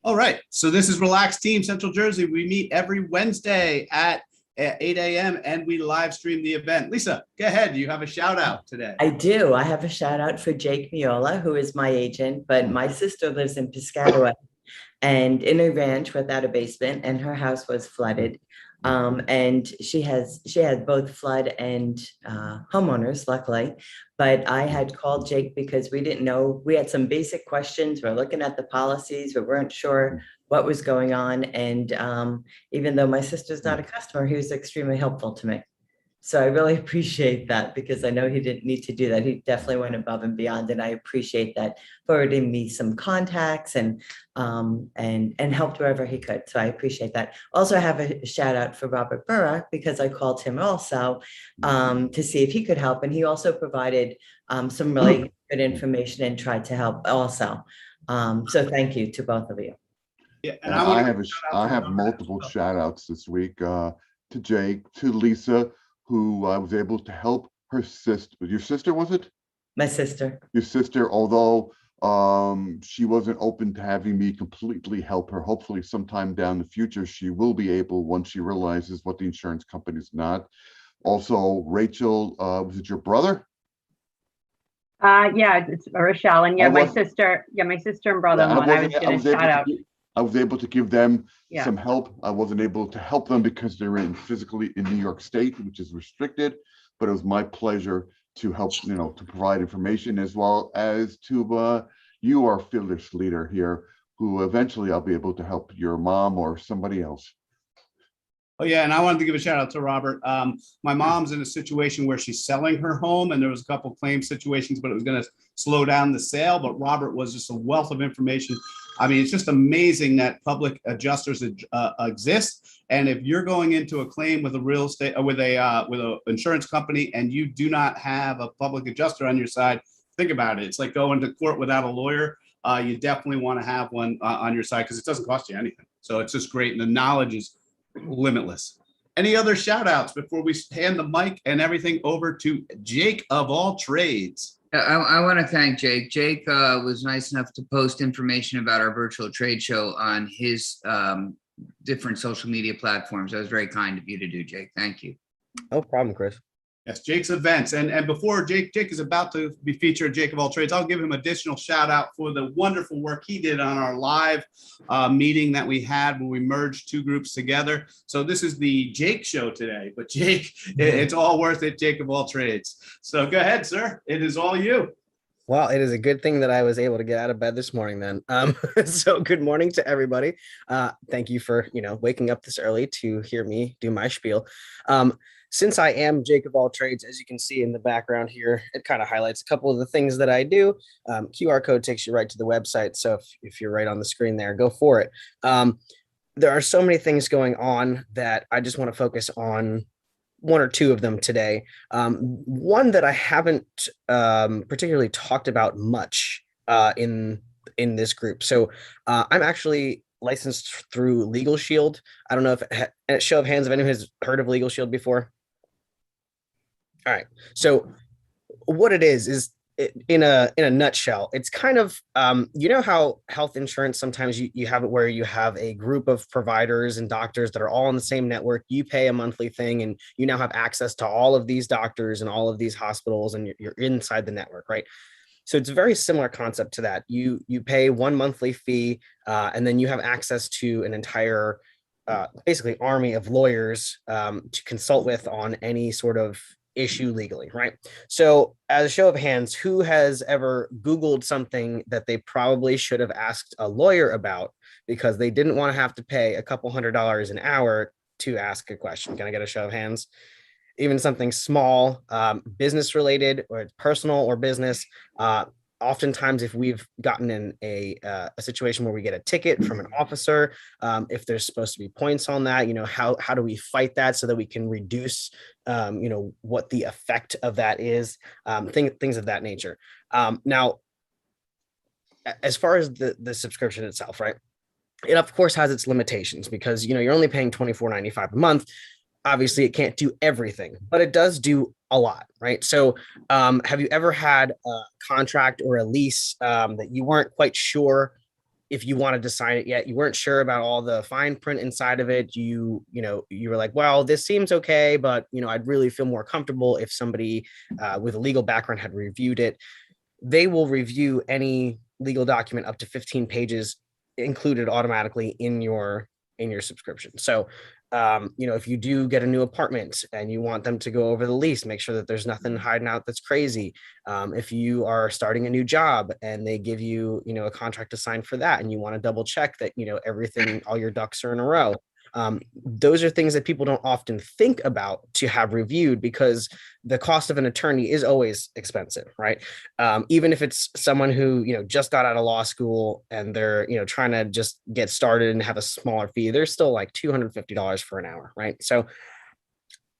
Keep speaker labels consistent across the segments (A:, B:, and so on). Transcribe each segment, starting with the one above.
A: All right. So this is Relax Team Central Jersey. We meet every Wednesday at 8 a.m. and we live stream the event. Lisa, go ahead. You have a shout out today.
B: I do. I have a shout out for Jake Miola, who is my agent, but my sister lives in Piscataway and in a ranch without a basement, and her house was flooded. And she had both flood and homeowners, luckily. But I had called Jake because we didn't know, we had some basic questions. We're looking at the policies, we weren't sure what was going on. And even though my sister's not a customer, he was extremely helpful to me. So I really appreciate that because I know he didn't need to do that. He definitely went above and beyond, and I appreciate that, forwarding me some contacts and helped wherever he could. So I appreciate that. Also, I have a shout out for Robert Burra because I called him also to see if he could help, and he also provided some really good information and tried to help also. So thank you to both of you.
A: Yeah,
C: and I have multiple shout outs this week to Jake, to Lisa, who I was able to help her sister. Your sister, was it?
B: My sister.
C: Your sister, although she wasn't open to having me completely help her. Hopefully sometime down the future, she will be able once she realizes what the insurance company's not. Also, Rachel, was it your brother?
D: Yeah, it's Rochelle. And yeah, my sister and brother-in-law. I was gonna shout out.
C: I was able to give them some help. I wasn't able to help them because they're physically in New York State, which is restricted, but it was my pleasure to help, to provide information, as well as to you, our fearless leader here, who eventually I'll be able to help your mom or somebody else.
A: Oh, yeah. And I wanted to give a shout out to Robert. My mom's in a situation where she's selling her home, and there was a couple of claim situations, but it was going to slow down the sale. But Robert was just a wealth of information. I mean, it's just amazing that public adjusters exist. And if you're going into a claim with a real estate with a insurance company and you do not have a public adjuster on your side, think about it. It's like going to court without a lawyer. You definitely want to have one on your side because it doesn't cost you anything. So it's just great. And the knowledge is limitless. Any other shout outs before we hand the mic and everything over to Jake of all trades?
E: I want to thank Jake. Jake was nice enough to post information about our virtual trade show on his different social media platforms. That was very kind of you to do, Jake. Thank you.
F: No problem, Chris.
A: Yes, Jake's events. And before Jake is about to be featured, Jake of all trades, I'll give him additional shout out for the wonderful work he did on our live meeting that we had where we merged two groups together. So this is the Jake show today, but Jake, it's all worth it, Jake of all trades. So go ahead, sir. It is all you.
F: Well, it is a good thing that I was able to get out of bed this morning then. So good morning to everybody. Thank you for, waking up this early to hear me do my spiel. Since I am Jake of all trades, as you can see in the background here, it kind of highlights a couple of the things that I do. QR code takes you right to the website. So if you're right on the screen there, go for it. There are so many things going on that I just want to focus on one or two of them today. One that I haven't particularly talked about much in this group. So I'm actually licensed through Legal Shield. I don't know if a show of hands if anyone has heard of Legal Shield before. All right. So what it is in a nutshell, it's kind of, how health insurance, sometimes you have it where you have a group of providers and doctors that are all on the same network. You pay a monthly thing and you now have access to all of these doctors and all of these hospitals, and you're inside the network, right? So it's a very similar concept to that. You pay one monthly fee, and then you have access to an entire, basically army of lawyers to consult with on any sort of issue legally, right? So as a show of hands, who has ever Googled something that they probably should have asked a lawyer about because they didn't want to have to pay a couple $100s an hour to ask a question? Can I get a show of hands? Even something small, business related or personal or business. Oftentimes, if we've gotten in a situation where we get a ticket from an officer, if there's supposed to be points on that, how do we fight that so that we can reduce, what the effect of that is, things of that nature. Now, as far as the subscription itself, right? It of course has its limitations because you're only paying $24.95 a month. Obviously, it can't do everything, but it does do a lot, right? So have you ever had a contract or a lease that you weren't quite sure if you wanted to sign it yet. You weren't sure about all the fine print inside of it. You were like, well, this seems okay, but I'd really feel more comfortable if somebody with a legal background had reviewed it. They will review any legal document up to 15 pages included automatically in your subscription. So if you do get a new apartment and you want them to go over the lease, make sure that there's nothing hiding out that's crazy. If you are starting a new job and they give you, a contract to sign for that, and you want to double check that, everything, all your ducks are in a row. Those are things that people don't often think about to have reviewed, because the cost of an attorney is always expensive, right? Even if it's someone who, just got out of law school and they're, trying to just get started and have a smaller fee, they're still like $250 for an hour, right? So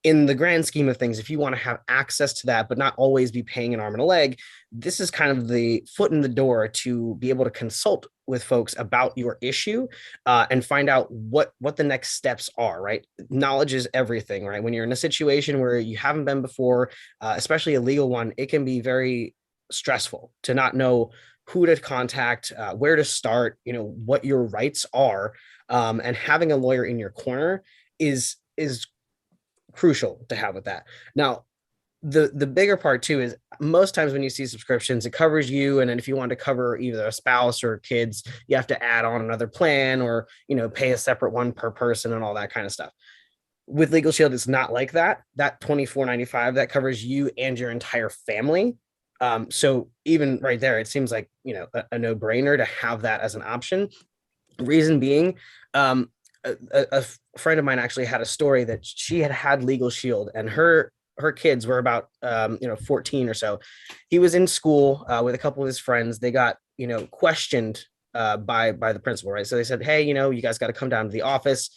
F: in the grand scheme of things, if you want to have access to that, but not always be paying an arm and a leg, this is kind of the foot in the door to be able to consult with folks about your issue and find out what the next steps are, right? Knowledge is everything, right? When you're in a situation where you haven't been before, especially a legal one, it can be very stressful to not know who to contact, where to start, what your rights are. And having a lawyer in your corner is crucial to have with that. Now, the bigger part too is most times when you see subscriptions, it covers you, and then if you want to cover either a spouse or kids, you have to add on another plan, or pay a separate one per person and all that kind of stuff. With Legal Shield, it's not like that. That $24.95 that covers you and your entire family. So even right there, it seems like a no-brainer to have that as an option. Reason being, a friend of mine actually had a story that she had Legal Shield, and her kids were about 14 or so. He was in school with a couple of his friends. They got questioned by the principal, right? So they said, hey, you guys got to come down to the office.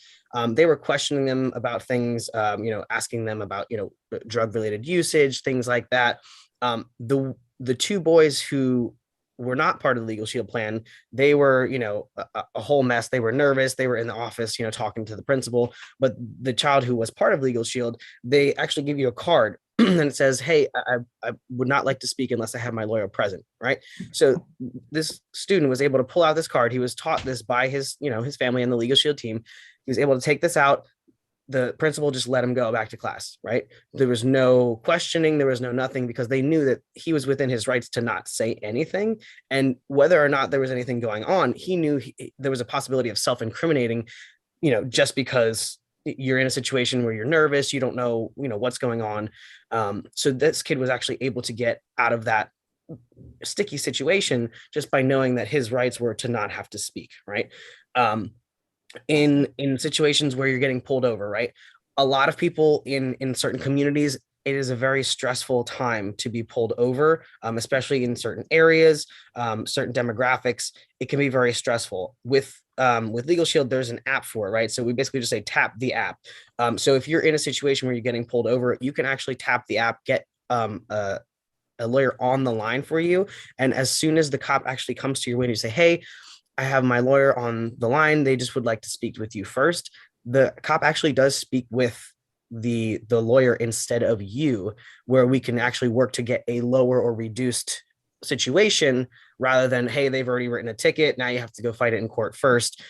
F: They were questioning them about things, asking them about drug related usage, things like that. The two boys who were not part of the Legal Shield plan, they were, a whole mess. They were nervous. They were in the office, talking to the principal. But the child who was part of Legal Shield, they actually give you a card and it says, hey, I would not like to speak unless I have my lawyer present, right? So this student was able to pull out this card. He was taught this by his family and the Legal Shield team. He was able to take this out. The principal just let him go back to class, right? There was no questioning. There was no nothing, because they knew that he was within his rights to not say anything. And whether or not there was anything going on, he knew there was a possibility of self-incriminating, just because you're in a situation where you're nervous, you don't know, what's going on. So this kid was actually able to get out of that sticky situation just by knowing that his rights were to not have to speak, right? In situations where you're getting pulled over, right? A lot of people in certain communities, it is a very stressful time to be pulled over, especially in certain areas, certain demographics. It can be very stressful. With Legal Shield, there's an app for it, right? So we basically just say tap the app. So if you're in a situation where you're getting pulled over, you can actually tap the app, get a lawyer on the line for you, and as soon as the cop actually comes to your window, you say, hey, I have my lawyer on the line. They just would like to speak with you first. The cop actually does speak with the lawyer instead of you, where we can actually work to get a lower or reduced situation, rather than, hey, they've already written a ticket, now you have to go fight it in court first.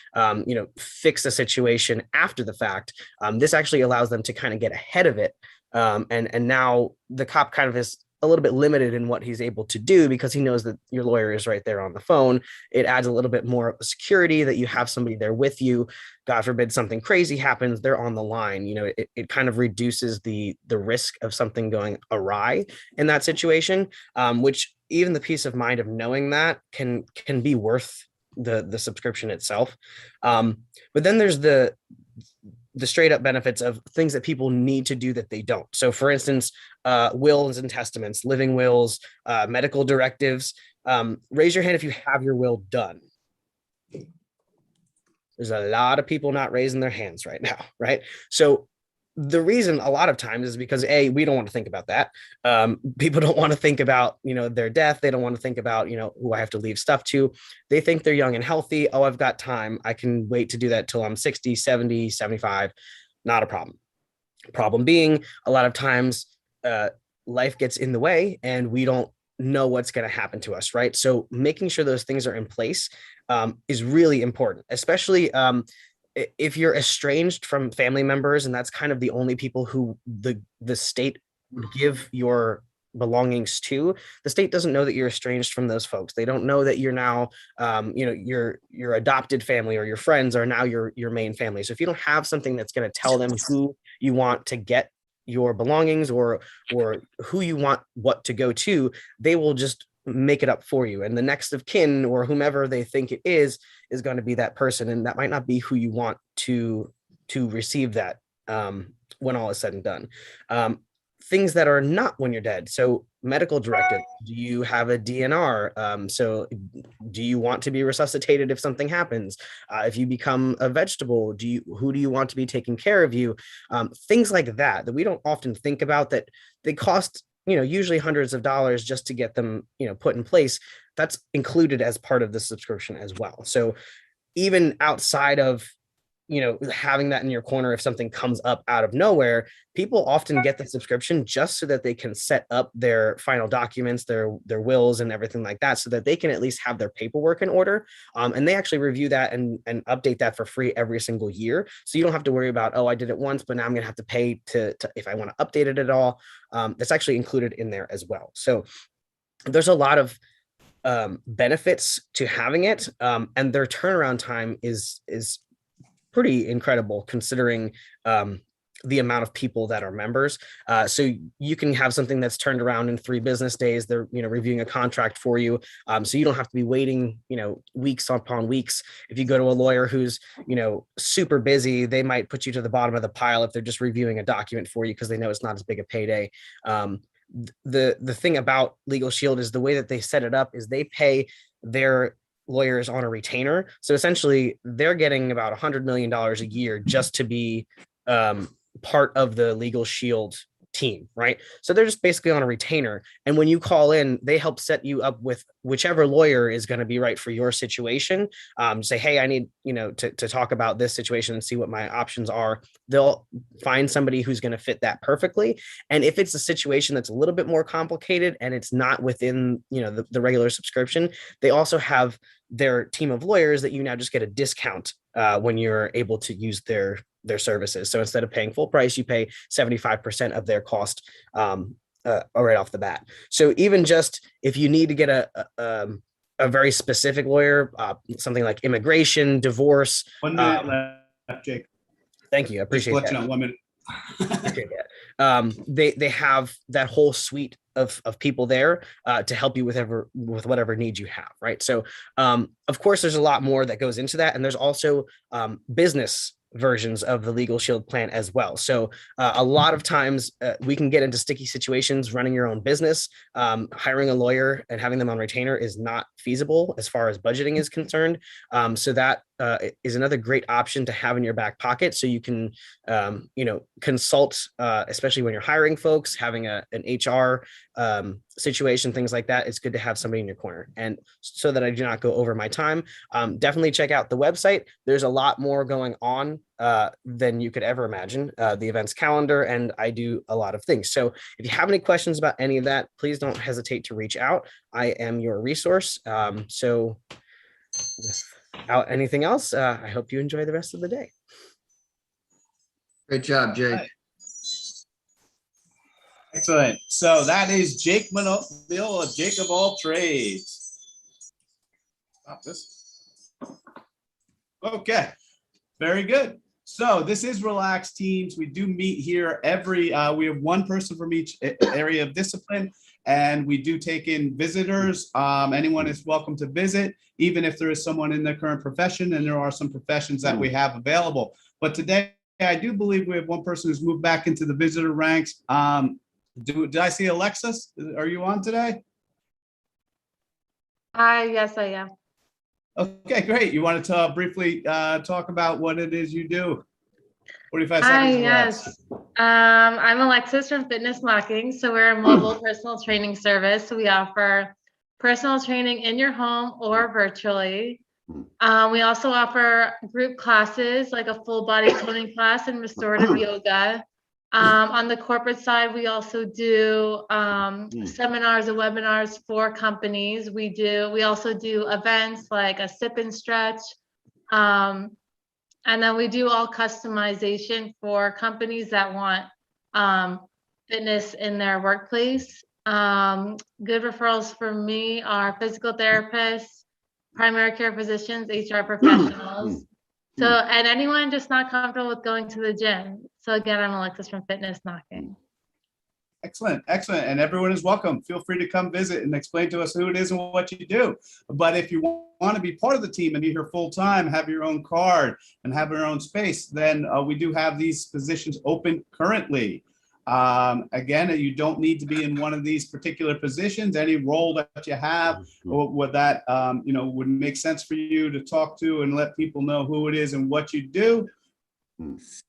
F: Fix the situation after the fact. This actually allows them to kind of get ahead of it. And now the cop kind of is a little bit limited in what he's able to do, because he knows that your lawyer is right there on the phone. It adds a little bit more security that you have somebody there with you. God forbid something crazy happens, they're on the line. It kind of reduces the risk of something going awry in that situation, which even the peace of mind of knowing that can be worth the subscription itself. But then there's the straight up benefits of things that people need to do that they don't. So for instance, wills and testaments, living wills, medical directives. Raise your hand if you have your will done. There's a lot of people not raising their hands right now, right? So the reason a lot of times is because we don't want to think about that. People don't want to think about, their death. They don't want to think about, who I have to leave stuff to. They think they're young and healthy. Oh, I've got time. I can wait to do that till I'm 60, 70, 75. Not a problem. Problem being, a lot of times life gets in the way and we don't know what's going to happen to us, right? So making sure those things are in place is really important, especially if you're estranged from family members, and that's kind of the only people who the state would give your belongings to. The state doesn't know that you're estranged from those folks. They don't know that you're now, your adopted family or your friends are now your main family. So if you don't have something that's going to tell them who you want to get your belongings or who you want what to go to, they will just make it up for you. And the next of kin or whomever they think it is going to be that person. And that might not be who you want to receive that when all is said and done. Things that are not when you're dead. So medical directive, do you have a DNR? So do you want to be resuscitated if something happens? If you become a vegetable, who do you want to be taking care of you? Things like that we don't often think about, that they cost, usually hundreds of dollars just to get them, put in place. That's included as part of the subscription as well. So even outside of, having that in your corner, if something comes up out of nowhere, people often get the subscription just so that they can set up their final documents, their wills and everything like that, so that they can at least have their paperwork in order. And they actually review that and update that for free every single year. So you don't have to worry about, oh, I did it once, but now I'm going to have to pay to if I want to update it at all. That's actually included in there as well. So there's a lot of benefits to having it. And their turnaround time is pretty incredible, considering the amount of people that are members. So you can have something that's turned around in 3 business days. They're reviewing a contract for you, so you don't have to be waiting weeks upon weeks. If you go to a lawyer who's super busy, they might put you to the bottom of the pile if they're just reviewing a document for you because they know it's not as big a payday. The thing about Legal Shield is the way that they set it up is they pay their lawyers on a retainer. So essentially they're getting about $100 million a year just to be part of the Legal Shield team, right? So they're just basically on a retainer. And when you call in, they help set you up with whichever lawyer is going to be right for your situation. Say, hey, I need, to talk about this situation and see what my options are. They'll find somebody who's going to fit that perfectly. And if it's a situation that's a little bit more complicated and it's not within, the regular subscription, they also have their team of lawyers that you now just get a discount when you're able to use their services. So instead of paying full price, you pay 75% of their cost right off the bat. So even just if you need to get a very specific lawyer, something like immigration, divorce.
A: 1 minute left, Jake.
F: Thank you. I appreciate that.
A: 1 minute.
F: They have that whole suite of people there to help you with whatever needs you have, right? So of course there's a lot more that goes into that, and there's also business versions of the Legal Shield plan as well. So a lot of times we can get into sticky situations running your own business. Hiring a lawyer and having them on retainer is not feasible as far as budgeting is concerned. So that is another great option to have in your back pocket. So you can, consult, especially when you're hiring folks, having an HR situation, things like that. It's good to have somebody in your corner. And so that I do not go over my time, definitely check out the website. There's a lot more going on than you could ever imagine, the events calendar, and I do a lot of things. So if you have any questions about any of that, please don't hesitate to reach out. I am your resource. So without anything else, I hope you enjoy the rest of the day.
E: Great job, Jake.
A: Excellent. So that is Jake Miola, Jake of all trades. Stop this. Okay, very good. So this is Relaxed Teams. We do meet here every, we have one person from each area of discipline, and we do take in visitors. Anyone is welcome to visit, even if there is someone in their current profession, and there are some professions that we have available. But today, I do believe we have one person who's moved back into the visitor ranks. Did I see Alexis? Are you on today?
G: Yes, I am.
A: Okay, great. You wanted to briefly talk about what it is you do? 45 seconds.
G: Yes. I'm Alexis from Fitness Locking. So we're a mobile personal training service. So we offer personal training in your home or virtually. We also offer group classes like a full body toning class and restorative yoga. On the corporate side, we also do seminars and webinars for companies. We also do events like a sip and stretch. And then we do all customization for companies that want fitness in their workplace. Good referrals for me are physical therapists, primary care physicians, HR professionals. So, and anyone just not comfortable with going to the gym. So again, I'm Alexis from Fitness Knocking.
A: Excellent, excellent. And everyone is welcome. Feel free to come visit and explain to us who it is and what you do. But if you want to be part of the team and be here full time, have your own card and have your own space, then we do have these positions open currently. Again, you don't need to be in one of these particular positions. Any role that you have, or what that would make sense for you to talk to and let people know who it is and what you do. Is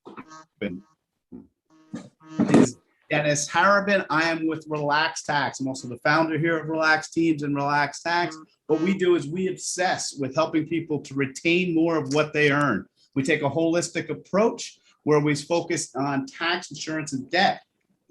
A: Dennis Harabin. I am with Relax Tax. I'm also the founder here of Relax Teams and Relax Tax. What we do is we obsess with helping people to retain more of what they earn. We take a holistic approach where we focus on tax, insurance, and debt.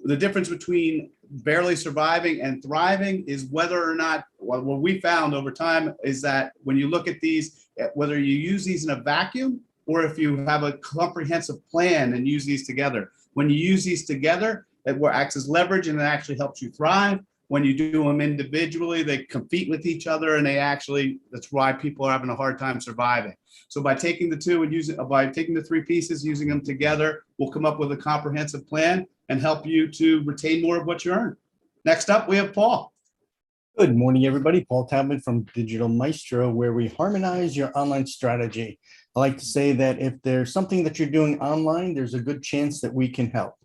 A: The difference between barely surviving and thriving is whether or not, what we found over time is that when you look at these, whether you use these in a vacuum or if you have a comprehensive plan and use these together. When you use these together, it acts as leverage and it actually helps you thrive. When you do them individually, they compete with each other and that's why people are having a hard time surviving. So by taking the two and by taking the three pieces, using them together, we'll come up with a comprehensive plan and help you to retain more of what you earn. Next up, we have Paul.
H: Good morning, everybody. Paul Talbot from Digital Maestro, where we harmonize your online strategy. I like to say that if there's something that you're doing online, there's a good chance that we can help.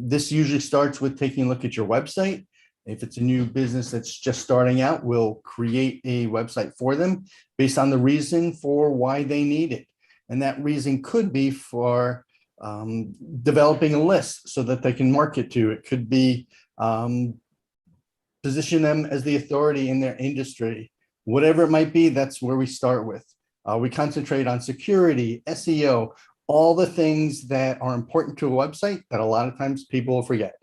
H: This usually starts with taking a look at your website. If it's a new business that's just starting out, we'll create a website for them based on the reason for why they need it. And that reason could be for developing a list so that they can market to. It could be position them as the authority in their industry. Whatever it might be, that's where we start with. We concentrate on security, SEO, all the things that are important to a website that a lot of times people will forget.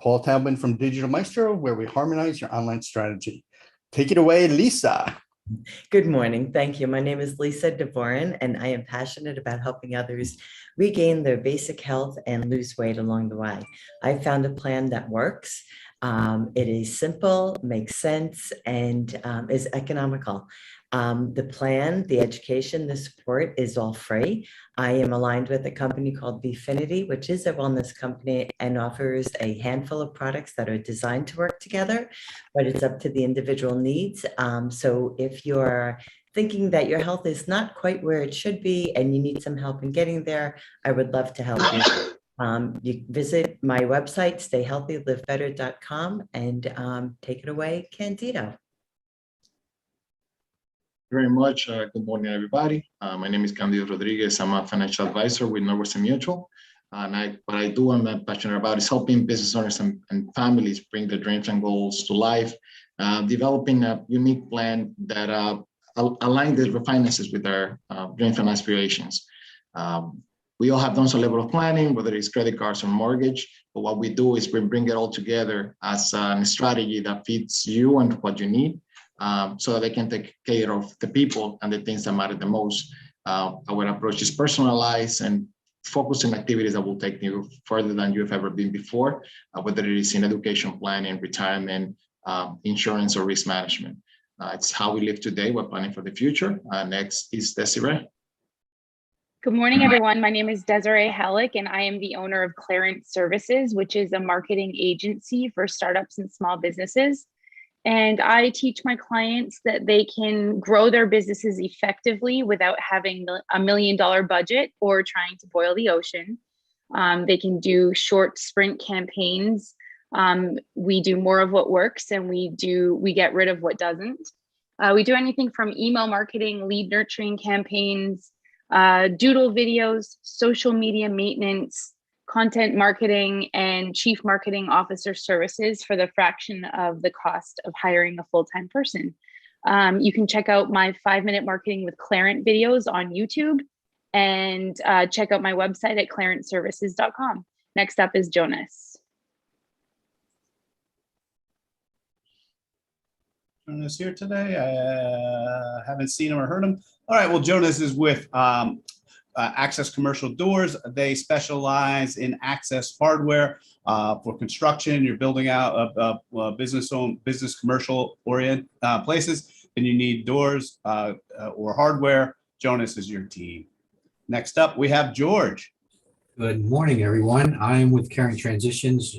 H: Paul Talbot from Digital Maestro, where we harmonize your online strategy. Take it away, Lisa.
B: Good morning. Thank you. My name is Lisa Dvorin, and I am passionate about helping others regain their basic health and lose weight along the way. I found a plan that works. It is simple, makes sense, and is economical. The plan, the education, the support is all free. I am aligned with a company called Befinity, which is a wellness company and offers a handful of products that are designed to work together, but it's up to the individual needs. So if you're thinking that your health is not quite where it should be and you need some help in getting there, I would love to help you. You visit my website, stayhealthylivebetter.com, and take it away, Candido.
I: Very much. Good morning, everybody. My name is Candido Rodriguez. I'm a financial advisor with Northwestern Mutual. And what I do, I'm passionate about is helping business owners and families bring their dreams and goals to life, developing a unique plan that aligns their finances with their dreams and aspirations. We all have done some level of planning, whether it's credit cards or mortgage, but what we do is we bring it all together as a strategy that fits you and what you need. So that they can take care of the people and the things that matter the most. Our approach is personalized and focused on activities that will take you further than you've ever been before, whether it is in education planning, retirement, insurance, or risk management. It's how we live today. We're planning for the future. Next is Desiree.
J: Good morning, everyone. My name is Desiree Halleck, and I am the owner of Clarence Services, which is a marketing agency for startups and small businesses. And I teach my clients that they can grow their businesses effectively without having $1 million budget or trying to boil the ocean. They can do short sprint campaigns. We do more of what works, and we get rid of what doesn't. We do anything from email marketing, lead nurturing campaigns, doodle videos, social media maintenance, content marketing, and chief marketing officer services for the fraction of the cost of hiring a full-time person. You can check out my 5-minute marketing with Clarence videos on YouTube, and check out my website at clarenceservices.com. Next up is Jonas.
A: Jonas here today. I haven't seen him or heard him. All right. Well, Jonas is with Access Commercial Doors. They specialize in access hardware for construction. You're building out a business commercial orient places, and you need doors or hardware. Jonas is your team. Next up, we have George.
K: Good morning, everyone. I'm with Caring Transitions,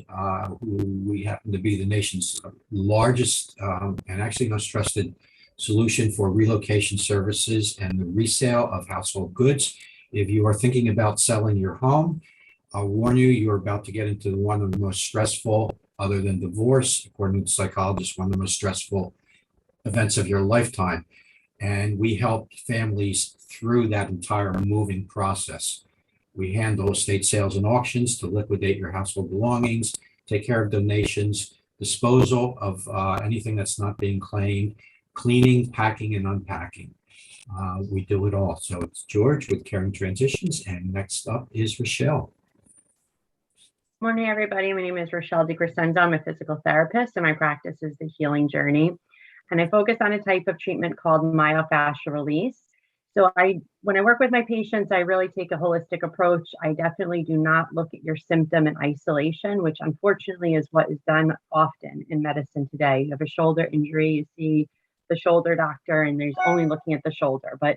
K: who we happen to be the nation's largest and actually most trusted solution for relocation services and the resale of household goods. If you are thinking about selling your home, I'll warn you, you're about to get into one of the most stressful, other than divorce, according to psychologists, one of the most stressful events of your lifetime. And we help families through that entire moving process. We handle estate sales and auctions to liquidate your household belongings, take care of donations, disposal of anything that's not being claimed, cleaning, packing, and unpacking. We do it all. So it's George with Caring Transitions, and next up is Rochelle.
D: Morning, everybody. My name is Rochelle DiCrescenzo. I'm a physical therapist, and my practice is the Healing Journey. And I focus on a type of treatment called myofascial release. So when I work with my patients, I really take a holistic approach. I definitely do not look at your symptom in isolation, which unfortunately is what is done often in medicine today. You have a shoulder injury, you see the shoulder doctor, and there's only looking at the shoulder. But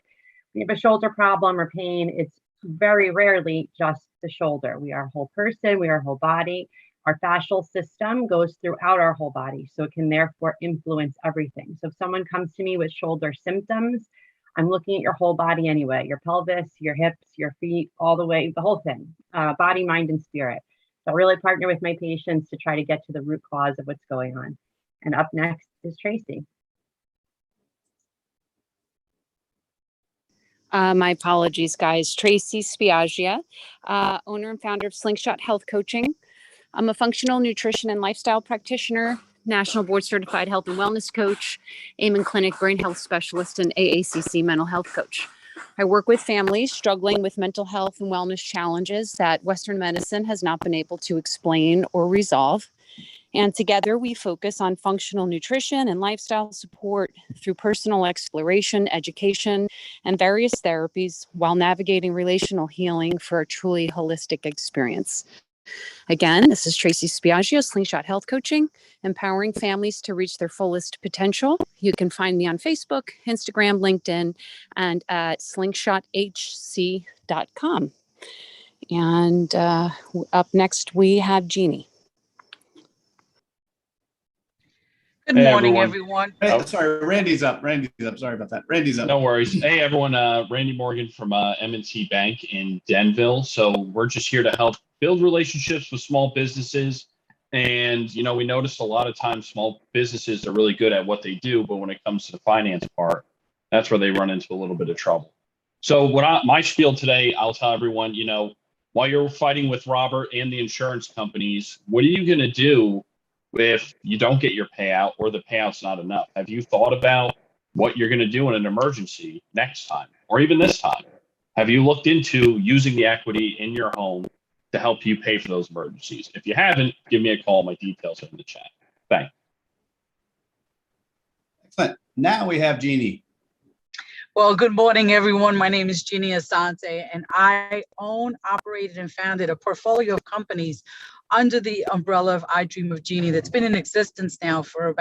D: when you have a shoulder problem or pain, it's very rarely just the shoulder. We are a whole person, we are a whole body. Our fascial system goes throughout our whole body, so it can therefore influence everything. So if someone comes to me with shoulder symptoms, I'm looking at your whole body anyway, your pelvis, your hips, your feet, all the way, the whole thing, body, mind, and spirit. So I really partner with my patients to try to get to the root cause of what's going on. And up next is Tracy.
L: My apologies, guys. Tracy Spiaggia, owner and founder of Slingshot Health Coaching. I'm a functional nutrition and lifestyle practitioner, national board certified health and wellness coach, Amen Clinic brain health specialist, and AACC mental health coach. I work with families struggling with mental health and wellness challenges that Western medicine has not been able to explain or resolve. And together we focus on functional nutrition and lifestyle support through personal exploration, education, and various therapies while navigating relational healing for a truly holistic experience. Again, this is Tracy Spiaggia, Slingshot Health Coaching, empowering families to reach their fullest potential. You can find me on Facebook, Instagram, LinkedIn, and at slingshothc.com. And up next, we have Jeannie.
M: Good morning, everyone.
A: Hey, sorry, Randy's up. Sorry about that. Randy's up.
M: No worries. Hey, everyone. Randy Morgan from M&T Bank in Denville. So we're just here to help build relationships with small businesses. And, we noticed a lot of times small businesses are really good at what they do, but when it comes to the finance part, that's where they run into a little bit of trouble. So my spiel today, I'll tell everyone, while you're fighting with Robert and the insurance companies, what are you going to do if you don't get your payout or the payout's not enough? Have you thought about what you're going to do in an emergency next time or even this time? Have you looked into using the equity in your home to help you pay for those emergencies? If you haven't, give me a call. My details are in the chat. Thanks.
A: Excellent. Now we have Jeannie.
M: Well, good morning, everyone. My name is Jeannie Asante, and I own, operated, and founded a portfolio of companies under the umbrella of I Dream of Jeannie that's been in existence now for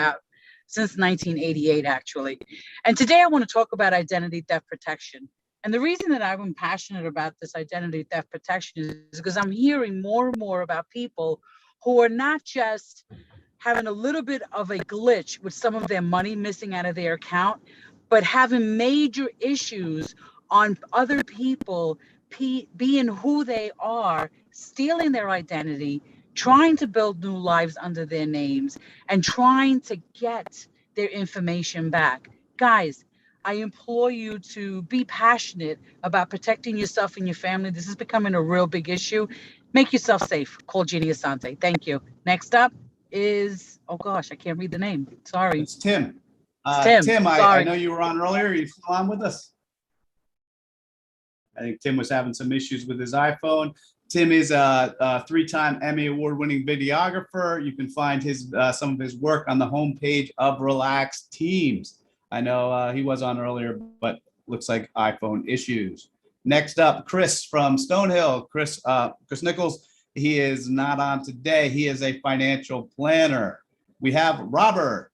M: since 1988, actually. And today I want to talk about identity theft protection. And the reason that I'm passionate about this identity theft protection is because I'm hearing more and more about people who are not just having a little bit of a glitch with some of their money missing out of their account, but having major issues on other people being who they are, stealing their identity, trying to build new lives under their names, and trying to get their information back. Guys, I implore you to be passionate about protecting yourself and your family. This is becoming a real big issue. Make yourself safe. Call Jeannie Asante. Thank you. Next up is, oh gosh, I can't read the name. Sorry.
A: It's Tim.
M: Tim,
A: I know you were on earlier. Are you still on with us? I think Tim was having some issues with his iPhone. Tim is a three-time Emmy Award-winning videographer. You can find some of his work on the homepage of Relax Teams. I know he was on earlier, but looks like iPhone issues. Next up, Chris from Stonehill. Chris Nichols. He is not on today. He is a financial planner. We have Robert.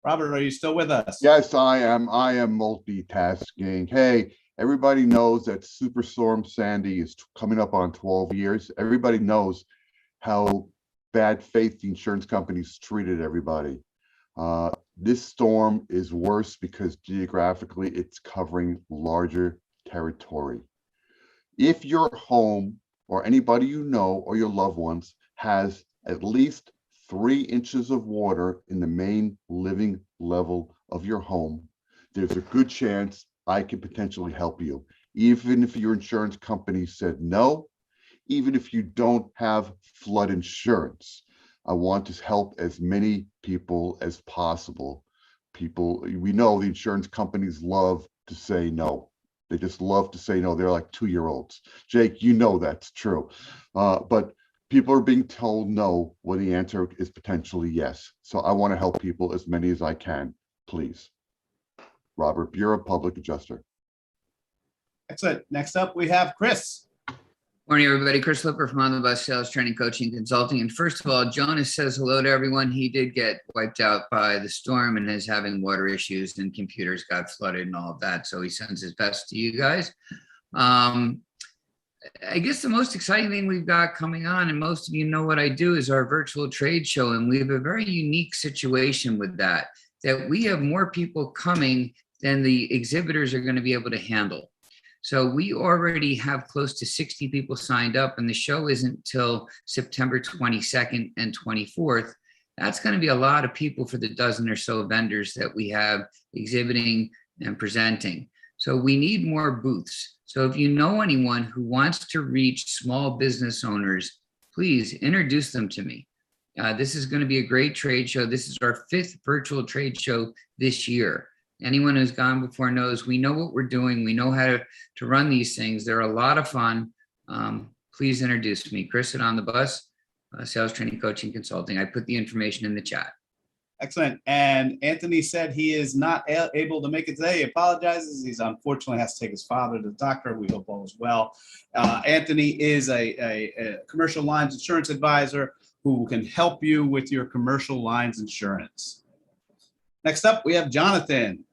A: Robert, are you still with us?
C: Yes, I am. I am multitasking. Hey, everybody knows that Superstorm Sandy is coming up on 12 years. Everybody knows how bad faith the insurance companies treated everybody. This storm is worse because geographically it's covering larger territory. If your home or anybody you know or your loved ones has at least 3 inches of water in the main living level of your home, there's a good chance I could potentially help you. Even if your insurance company said no, even if you don't have flood insurance, I want to help as many people as possible. We know the insurance companies love to say no. They just love to say no. They're like 2-year-olds. Jake, you know that's true. But people are being told no when the answer is potentially yes. So I want to help people, as many as I can, please. Robert Bureau, Public Adjuster.
A: Excellent. Next up, we have Chris.
E: Morning, everybody. Chris Lipper from On the Bus Sales Training, Coaching, Consulting. And first of all, Jonas says hello to everyone. He did get wiped out by the storm and is having water issues and computers got flooded and all of that. So he sends his best to you guys. I guess the most exciting thing we've got coming on, and most of you know what I do, is our virtual trade show. And we have a very unique situation with that we have more people coming than the exhibitors are going to be able to handle. So we already have close to 60 people signed up, and the show isn't till September 22nd and 24th. That's going to be a lot of people for the dozen or so vendors that we have exhibiting and presenting. So we need more booths. So if you know anyone who wants to reach small business owners, please introduce them to me. This is going to be a great trade show. This is our 5th virtual trade show this year. Anyone who's gone before knows we know what we're doing. We know how to run these things. They're a lot of fun. Please introduce me, Chris at On the Bus, Sales Training, Coaching, Consulting. I put the information in the chat.
A: Excellent. And Anthony said he is not able to make it today. He apologizes. He's unfortunately has to take his father to the doctor. We hope all is well. Anthony is a commercial lines insurance advisor who can help you with your commercial lines insurance. Next up, we have Jonathan.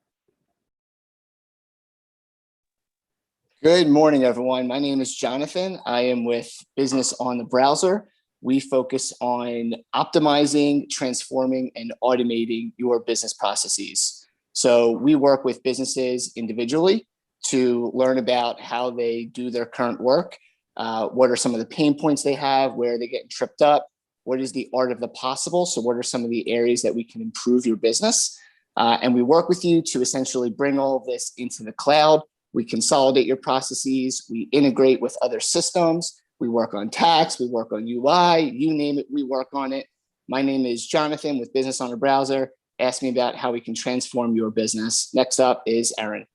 N: Good morning, everyone. My name is Jonathan. I am with Business on the Browser. We focus on optimizing, transforming, and automating your business processes. So we work with businesses individually to learn about how they do their current work. What are some of the pain points they have? Where are they getting tripped up? What is the art of the possible? So what are some of the areas that we can improve your business? And we work with you to essentially bring all of this into the cloud. We consolidate your processes. We integrate with other systems. We work on tax. We work on UI. You name it, we work on it. My name is Jonathan with Business on the Browser. Ask me about how we can transform your business. Next up is Erin.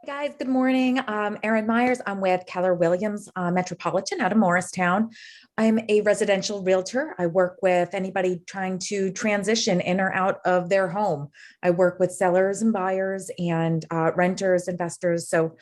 O: Hey guys, good morning. Erin Myers. I'm with Keller Williams Metropolitan out of Morristown. I'm a residential realtor. I work with anybody trying to transition in or out of their home. I work with sellers and buyers and renters, investors. So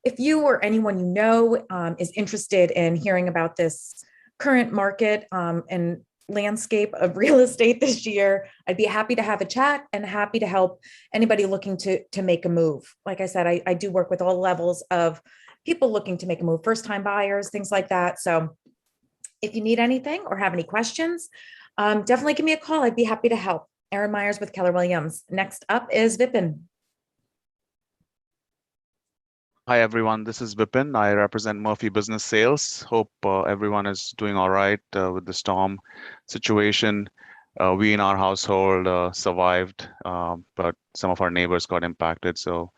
O: if you or anyone you know is interested in hearing about this current market and landscape of real estate this year, I'd be happy to have a chat and happy to help anybody looking to make a move. Like I said, I do work with all levels of people looking to make a move, first-time buyers, things like that. So if you need anything or have any questions, definitely give me a call. I'd be happy to help. Erin Myers with Keller Williams. Next up is Vipin.
P: Hi, everyone. This is Vipin. I represent Murphy Business Sales. Hope everyone is doing all right with the storm situation. We in our household survived, but some of our neighbors got impacted. So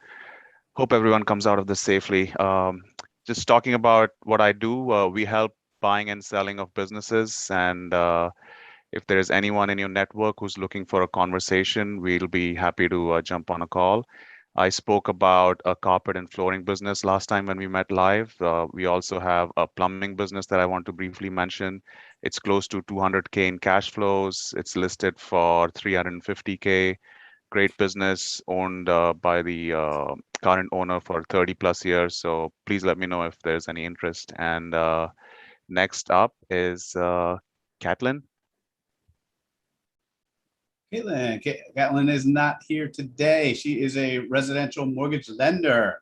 P: hope everyone comes out of this safely. Just talking about what I do, we help buying and selling of businesses. And if there is anyone in your network who's looking for a conversation, we'll be happy to jump on a call. I spoke about a carpet and flooring business last time when we met live. We also have a plumbing business that I want to briefly mention. It's close to 200K in cash flows. It's listed for 350K. Great business owned by the current owner for 30 plus years. So please let me know if there's any interest. And next up is Catlin.
A: Caitlin is not here today. She is a residential mortgage lender.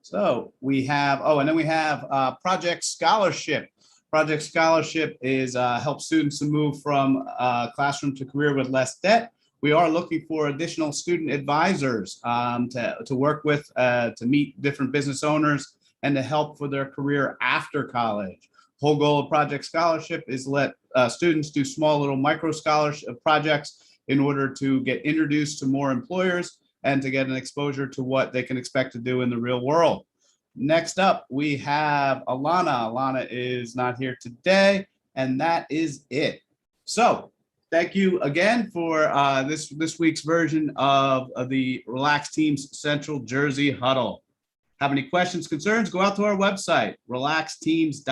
A: So we have, and then we have Project Scholarship. Project Scholarship is help students to move from classroom to career with less debt. We are looking for additional student advisors to work with, to meet different business owners and to help for their career after college. Whole goal of Project Scholarship is let students do small little micro scholarship projects in order to get introduced to more employers and to get an exposure to what they can expect to do in the real world. Next up, we have Alana. Alana is not here today, and that is it. So thank you again for this week's version of the Relax Teams Central Jersey Huddle. Have any questions, concerns, go out to our website, relaxteams.com.